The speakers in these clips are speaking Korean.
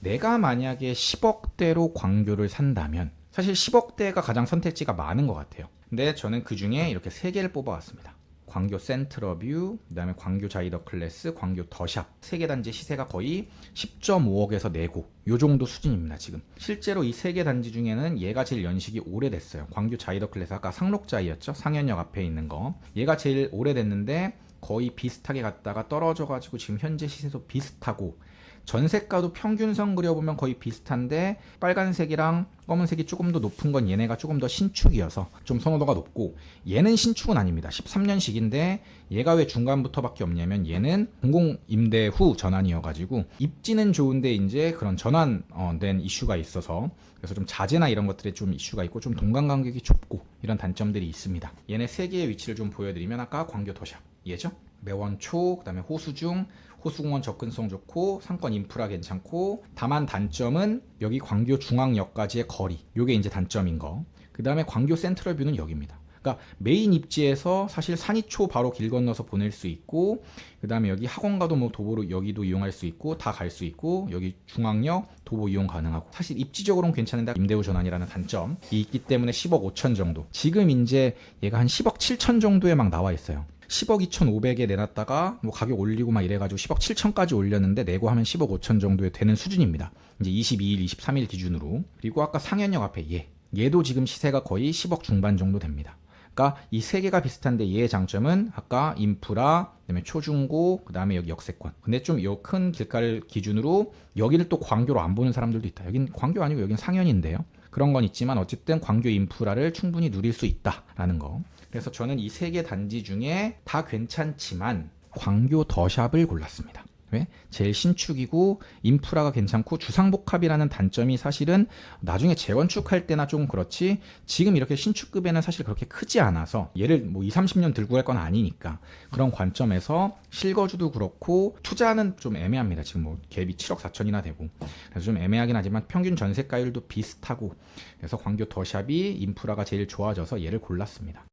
내가 만약에 10억대로 광교를 산다면 사실 10억대가 가장 선택지가 많은 것 같아요. 근데 저는 그 중에 이렇게 3개를 뽑아왔습니다. 광교 센트러뷰, 그 다음에 광교 자이더 클래스, 광교 더샵 3개 단지 시세가 거의 10.5억에서 내고 요 정도 수준입니다. 지금 실제로 이 3개 단지 중에는 얘가 제일 연식이 오래됐어요. 광교 자이더 클래스 아까 상록자이였죠. 상현역 앞에 있는 거. 얘가 제일 오래됐는데 거의 비슷하게 갔다가 떨어져가지고 지금 현재 시세도 비슷하고 전세가도 평균선 그려보면 거의 비슷한데 빨간색이랑 검은색이 조금 더 높은 건 얘네가 조금 더 신축이어서 좀 선호도가 높고, 얘는 신축은 아닙니다. 13년식인데 얘가 왜 중간부터밖에 없냐면 얘는 공공임대 후 전환이어가지고 입지는 좋은데 이제 그런 전환된 이슈가 있어서 그래서 좀 자재나 이런 것들에 좀 이슈가 있고 좀 동간 간격이 좁고 이런 단점들이 있습니다. 얘네 3개의 위치를 좀 보여드리면 아까 광교 더샵 얘죠. 매원초, 그 다음에 호수중, 호수공원 접근성 좋고 상권 인프라 괜찮고, 다만 단점은 여기 광교 중앙역까지의 거리, 요게 이제 단점인 거. 그 다음에 광교 센트럴뷰는 여기입니다. 그러니까 메인 입지에서 사실 산이초 바로 길 건너서 보낼 수 있고, 그 다음에 여기 학원가도 뭐 도보로 여기도 이용할 수 있고 다 갈 수 있고, 여기 중앙역 도보 이용 가능하고, 사실 입지적으로는 괜찮은데 임대 후 전환이라는 단점이 있기 때문에 10억 5천 정도. 지금 이제 얘가 한 10억 7천 정도에 막 나와 있어요. 10억 2,500에 내놨다가 뭐 가격 올리고 막 이래가지고 10억 7천까지 올렸는데 내고 하면 10억 5천 정도에 되는 수준입니다. 이제 22일, 23일 기준으로. 그리고 아까 상현역 앞에 얘도 지금 시세가 거의 10억 중반 정도 됩니다. 그러니까 이 3개가 비슷한데 얘의 장점은 아까 인프라, 그다음에 초중고, 그다음에 여기 역세권. 근데 좀 요 큰 길가를 기준으로 여기를 또 광교로 안 보는 사람들도 있다. 여긴 광교 아니고 여긴 상현인데요. 그런 건 있지만 어쨌든 광교 인프라를 충분히 누릴 수 있다라는 거. 그래서 저는 이 3개 단지 중에 다 괜찮지만 광교 더샵을 골랐습니다. 왜? 제일 신축이고 인프라가 괜찮고 주상복합이라는 단점이 사실은 나중에 재건축할 때나 조금 그렇지 지금 이렇게 신축급에는 사실 그렇게 크지 않아서 얘를 뭐 20, 30년 들고 갈 건 아니니까 그런 관점에서 실거주도 그렇고 투자는 좀 애매합니다. 지금 뭐 갭이 7억 4천이나 되고 그래서 좀 애매하긴 하지만 평균 전세가율도 비슷하고 그래서 광교 더샵이 인프라가 제일 좋아져서 얘를 골랐습니다.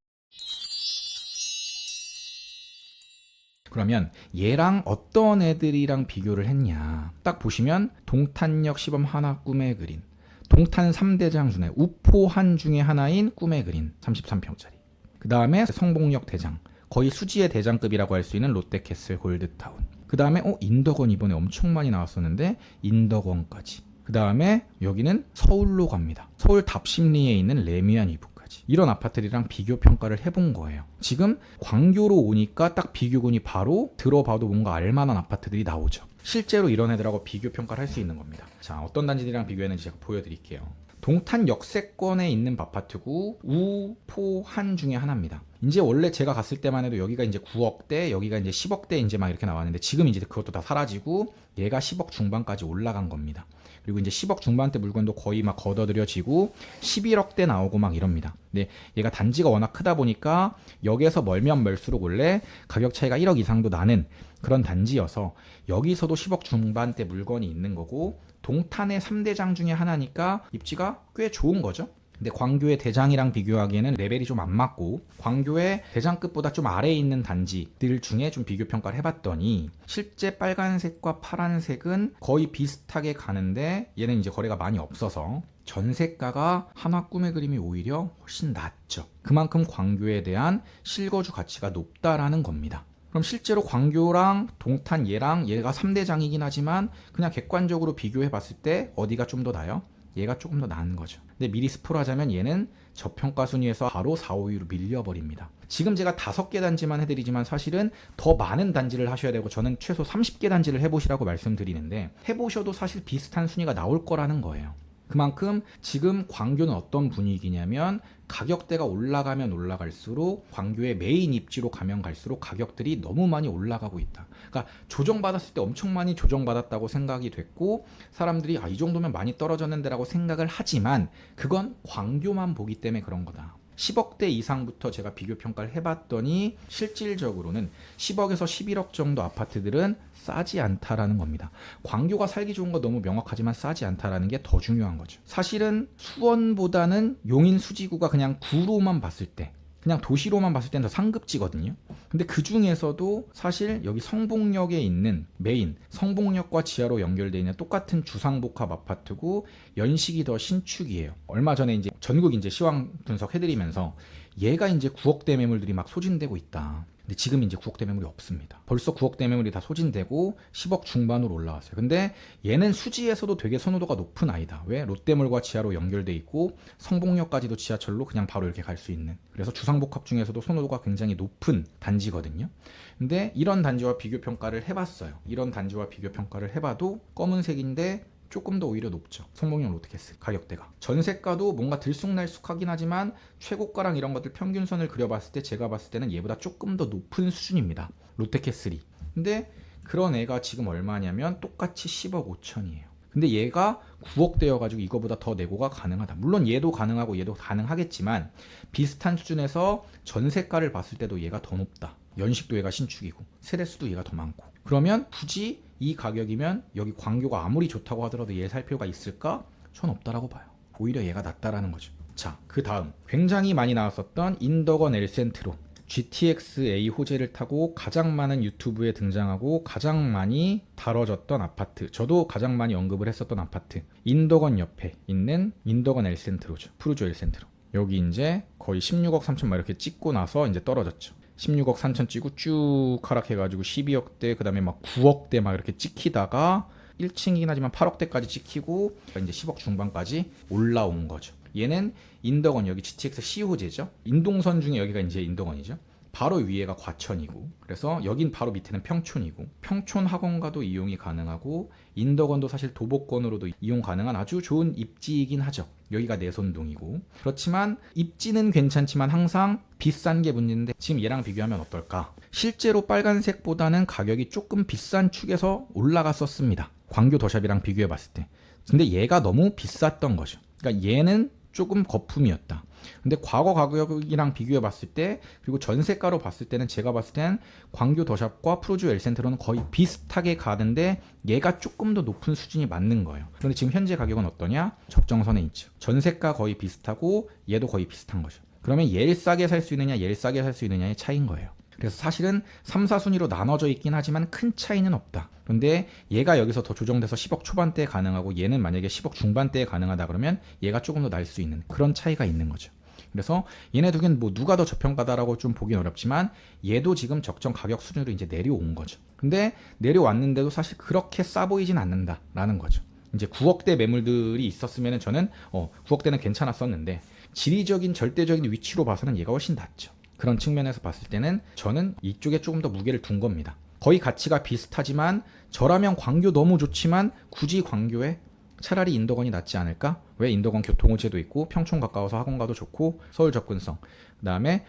그러면 얘랑 어떤 애들이랑 비교를 했냐, 딱 보시면 동탄역 시범 하나 꿈의 그린, 동탄 3대장 중에 우포한 중에 하나인 꿈의 그린 33평짜리, 그 다음에 성봉역 대장, 거의 수지의 대장급이라고 할 수 있는 롯데캐슬 골드타운, 그 다음에 인덕원 이번에 엄청 많이 나왔었는데 인덕원까지, 그 다음에 여기는 서울로 갑니다. 서울 답심리에 있는 레미안 이북. 이런 아파트들이랑 비교 평가를 해본 거예요. 지금 광교로 오니까 딱 비교군이 바로 들어봐도 뭔가 알만한 아파트들이 나오죠. 실제로 이런 애들하고 비교 평가를 할 수 있는 겁니다. 자, 어떤 단지들이랑 비교했는지 제가 보여드릴게요. 동탄 역세권에 있는 아파트구 우포한 중에 하나입니다. 이제 원래 제가 갔을 때만 해도 여기가 이제 9억대, 여기가 이제 10억대 이제 막 이렇게 나왔는데 지금 이제 그것도 다 사라지고 얘가 10억 중반까지 올라간 겁니다. 그리고 이제 10억 중반대 물건도 거의 막 걷어들여지고 11억대 나오고 막 이럽니다. 근데 얘가 단지가 워낙 크다 보니까 역에서 멀면 멀수록 원래 가격 차이가 1억 이상도 나는 그런 단지여서 여기서도 10억 중반대 물건이 있는 거고 동탄의 3대장 중에 하나니까 입지가 꽤 좋은 거죠. 근데 광교의 대장이랑 비교하기에는 레벨이 좀 안 맞고 광교의 대장급보다 좀 아래에 있는 단지들 중에 좀 비교 평가를 해봤더니 실제 빨간색과 파란색은 거의 비슷하게 가는데 얘는 이제 거래가 많이 없어서 전세가가 한화 꿈의 그림이 오히려 훨씬 낮죠. 그만큼 광교에 대한 실거주 가치가 높다라는 겁니다. 그럼 실제로 광교랑 동탄 얘랑 얘가 3대장이긴 하지만 그냥 객관적으로 비교해 봤을 때 어디가 좀 더 나아요? 얘가 조금 더 나은 거죠. 근데 미리 스포를 하자면 얘는 저평가 순위에서 바로 4, 5위로 밀려버립니다. 지금 제가 5개 단지만 해드리지만 사실은 더 많은 단지를 하셔야 되고 저는 최소 30개 단지를 해보시라고 말씀드리는데 해보셔도 사실 비슷한 순위가 나올 거라는 거예요. 그만큼 지금 광교는 어떤 분위기냐면 가격대가 올라가면 올라갈수록 광교의 메인 입지로 가면 갈수록 가격들이 너무 많이 올라가고 있다. 그러니까 조정받았을 때 엄청 많이 조정받았다고 생각이 됐고 사람들이 이 정도면 많이 떨어졌는데 라고 생각을 하지만 그건 광교만 보기 때문에 그런 거다. 10억대 이상부터 제가 비교 평가를 해봤더니 실질적으로는 10억에서 11억 정도 아파트들은 싸지 않다라는 겁니다. 광교가 살기 좋은 거 너무 명확하지만 싸지 않다라는 게 더 중요한 거죠. 사실은 수원보다는 용인 수지구가 그냥 구로만 봤을 때 그냥 도시로만 봤을 때는 더 상급지거든요. 근데 그 중에서도 사실 여기 성북역에 있는 메인, 성북역과 지하로 연결되어 있는 똑같은 주상복합 아파트고 연식이 더 신축이에요. 얼마 전에 이제 전국 이제 시황 분석해드리면서 얘가 이제 9억대 매물들이 막 소진되고 있다. 근데 지금 이제 9억대 매물이 없습니다. 벌써 9억대 매물이 다 소진되고 10억 중반으로 올라왔어요. 근데 얘는 수지에서도 되게 선호도가 높은 아이다. 왜? 롯데몰과 지하로 연결돼 있고 성북역까지도 지하철로 그냥 바로 이렇게 갈 수 있는. 그래서 주상복합 중에서도 선호도가 굉장히 높은 단지거든요. 근데 이런 단지와 비교 평가를 해봤어요. 이런 단지와 비교 평가를 해봐도 검은색인데 조금 더 오히려 높죠. 성북역 롯데캐슬 가격대가. 전세가도 뭔가 들쑥날쑥하긴 하지만 최고가랑 이런 것들 평균선을 그려봤을 때 제가 봤을 때는 얘보다 조금 더 높은 수준입니다. 롯데캐슬이. 근데 그런 애가 지금 얼마냐면 똑같이 10억 5천이에요. 근데 얘가 9억대여가지고 이거보다 더 내고가 가능하다. 물론 얘도 가능하고 얘도 가능하겠지만 비슷한 수준에서 전세가를 봤을 때도 얘가 더 높다. 연식도 얘가 신축이고 세대수도 얘가 더 많고. 그러면 굳이 이 가격이면 여기 광교가 아무리 좋다고 하더라도 얘 살 필요가 있을까? 전 없다라고 봐요. 오히려 얘가 낫다라는 거죠. 자, 그 다음 굉장히 많이 나왔었던 인더건 엘센트로 GTX-A 호재를 타고 가장 많은 유튜브에 등장하고 가장 많이 다뤄졌던 아파트, 저도 가장 많이 언급을 했었던 아파트, 인더건 옆에 있는 인더건 엘센트로죠. 푸르조 엘센트로. 여기 이제 거의 16억 3천 막 이렇게 찍고 나서 이제 떨어졌죠. 16억 3천 찍고 쭉 하락해가지고 12억대, 그 다음에 막 9억대 막 이렇게 찍히다가 1층이긴 하지만 8억대까지 찍히고 이제 10억 중반까지 올라온 거죠. 얘는 인더건, 여기 GTX C 호재죠. 인동선 중에 여기가 이제 인더건이죠. 바로 위에가 과천이고, 그래서 여긴 바로 밑에는 평촌이고, 평촌 학원가도 이용이 가능하고, 인더건도 사실 도보권으로도 이용 가능한 아주 좋은 입지이긴 하죠. 여기가 내손동이고. 그렇지만 입지는 괜찮지만 항상 비싼 게 문제인데 지금 얘랑 비교하면 어떨까? 실제로 빨간색보다는 가격이 조금 비싼 축에서 올라갔었습니다. 광교 더샵이랑 비교해 봤을 때. 근데 얘가 너무 비쌌던 거죠. 그러니까 얘는 조금 거품이었다. 근데 과거 가격이랑 비교해 봤을 때, 그리고 전세가로 봤을 때는 제가 봤을 때는 광교 더샵과 푸르조 엘센트로는 거의 비슷하게 가는데 얘가 조금 더 높은 수준이 맞는 거예요. 그런데 지금 현재 가격은 어떠냐? 적정선에 있죠. 전세가 거의 비슷하고 얘도 거의 비슷한 거죠. 그러면 얘를 싸게 살 수 있느냐, 얘를 싸게 살 수 있느냐의 차이인 거예요. 그래서 사실은 3, 4순위로 나눠져 있긴 하지만 큰 차이는 없다. 그런데 얘가 여기서 더 조정돼서 10억 초반대에 가능하고 얘는 만약에 10억 중반대에 가능하다 그러면 얘가 조금 더 날 수 있는 그런 차이가 있는 거죠. 그래서 얘네 두 개는 뭐 누가 더 저평가다라고 좀 보긴 어렵지만 얘도 지금 적정 가격 수준으로 이제 내려온 거죠. 근데 내려왔는데도 사실 그렇게 싸 보이진 않는다라는 거죠. 이제 9억대 매물들이 있었으면 저는 9억대는 괜찮았었는데 지리적인 절대적인 위치로 봐서는 얘가 훨씬 낫죠. 그런 측면에서 봤을 때는 저는 이쪽에 조금 더 무게를 둔 겁니다. 거의 가치가 비슷하지만 저라면 광교 너무 좋지만 굳이 광교에 차라리 인더건이 낫지 않을까? 왜? 인더건 교통호재도 있고 평촌 가까워서 학원가도 좋고 서울 접근성, 그 다음에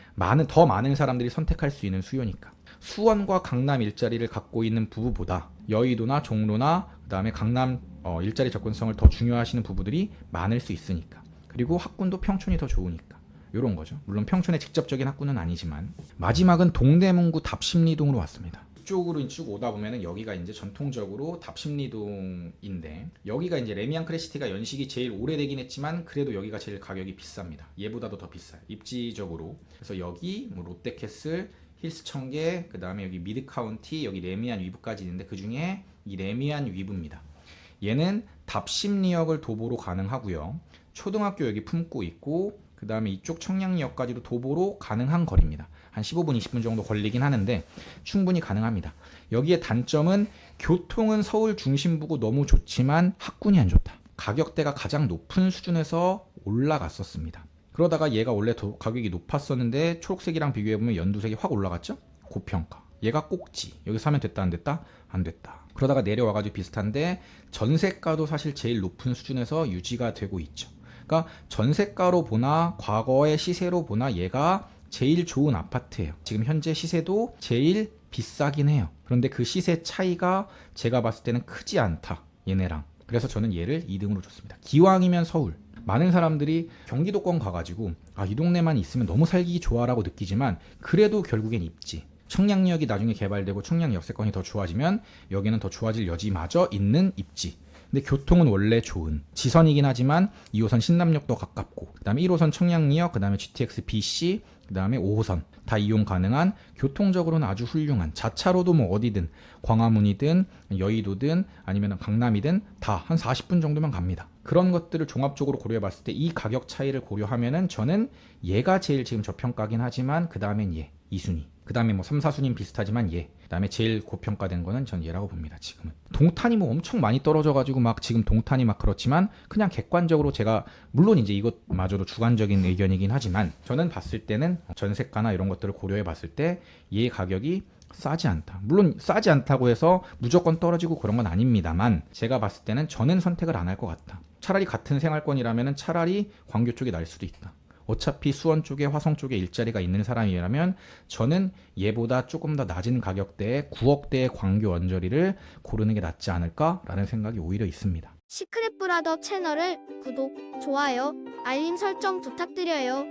더 많은 사람들이 선택할 수 있는 수요니까. 수원과 강남 일자리를 갖고 있는 부부보다 여의도나 종로나 그 다음에 강남 일자리 접근성을 더 중요하시는 부부들이 많을 수 있으니까. 그리고 학군도 평촌이 더 좋으니까. 이런 거죠. 물론 평촌의 직접적인 학군은 아니지만. 마지막은 동대문구 답심리동으로 왔습니다. 이쪽으로 쭉 오다 보면은 여기가 이제 전통적으로 답심리동인데, 여기가 이제 레미안 크레시티가 연식이 제일 오래되긴 했지만 그래도 여기가 제일 가격이 비쌉니다. 얘보다도 더 비싸요. 입지적으로. 그래서 여기 뭐 롯데캐슬, 힐스 청계, 그 다음에 여기 미드카운티, 여기 레미안 위브까지 있는데 그 중에 이 레미안 위브입니다. 얘는 답심리역을 도보로 가능하고요. 초등학교 여기 품고 있고, 그 다음에 이쪽 청량리역까지도 도보로 가능한 거리입니다. 한 15분, 20분 정도 걸리긴 하는데 충분히 가능합니다. 여기에 단점은 교통은 서울 중심부고 너무 좋지만 학군이 안 좋다. 가격대가 가장 높은 수준에서 올라갔었습니다. 그러다가 얘가 원래 가격이 높았었는데 초록색이랑 비교해보면 연두색이 확 올라갔죠? 고평가. 얘가 꼭지. 여기 사면 됐다 안 됐다? 안 됐다. 그러다가 내려와가지고 비슷한데 전세가도 사실 제일 높은 수준에서 유지가 되고 있죠. 그러니까 전세가로 보나 과거의 시세로 보나 얘가 제일 좋은 아파트예요. 지금 현재 시세도 제일 비싸긴 해요. 그런데 그 시세 차이가 제가 봤을 때는 크지 않다. 얘네랑. 그래서 저는 얘를 2등으로 줬습니다. 기왕이면 서울. 많은 사람들이 경기도권 가가지고 이 동네만 있으면 너무 살기 좋아라고 느끼지만 그래도 결국엔 입지. 청량리역이 나중에 개발되고 청량 역세권이 더 좋아지면 여기는 더 좋아질 여지마저 있는 입지. 근데 교통은 원래 좋은 지선이긴 하지만 2호선 신남역도 가깝고, 그 다음에 1호선 청량리역, 그 다음에 GTX BC, 그 다음에 5호선 다 이용 가능한 교통적으로는 아주 훌륭한 자차로도 뭐 어디든 광화문이든 여의도든 아니면 강남이든 다 한 40분 정도면 갑니다. 그런 것들을 종합적으로 고려해 봤을 때 이 가격 차이를 고려하면은 저는 얘가 제일 지금 저평가긴 하지만 그 다음엔 얘 2순위 그 다음에 뭐 3, 4순위는 비슷하지만 얘 그 다음에 제일 고평가된 거는 전 얘라고 봅니다. 지금은 동탄이 뭐 엄청 많이 떨어져 가지고 막 지금 동탄이 막 그렇지만 그냥 객관적으로 제가 물론 이제 이것마저도 주관적인 의견이긴 하지만 저는 봤을 때는 전세가나 이런 것들을 고려해 봤을 때 얘 가격이 싸지 않다. 물론 싸지 않다고 해서 무조건 떨어지고 그런 건 아닙니다만 제가 봤을 때는 저는 선택을 안 할 것 같다. 차라리 같은 생활권이라면 차라리 광교 쪽이 날 수도 있다. 어차피 수원 쪽에 화성 쪽에 일자리가 있는 사람이라면 저는 얘보다 조금 더 낮은 가격대에 9억대의 광교 원저리를 고르는 게 낫지 않을까라는 생각이 오히려 있습니다. 시크릿 브라더 채널을 구독, 좋아요, 알림 설정 부탁드려요.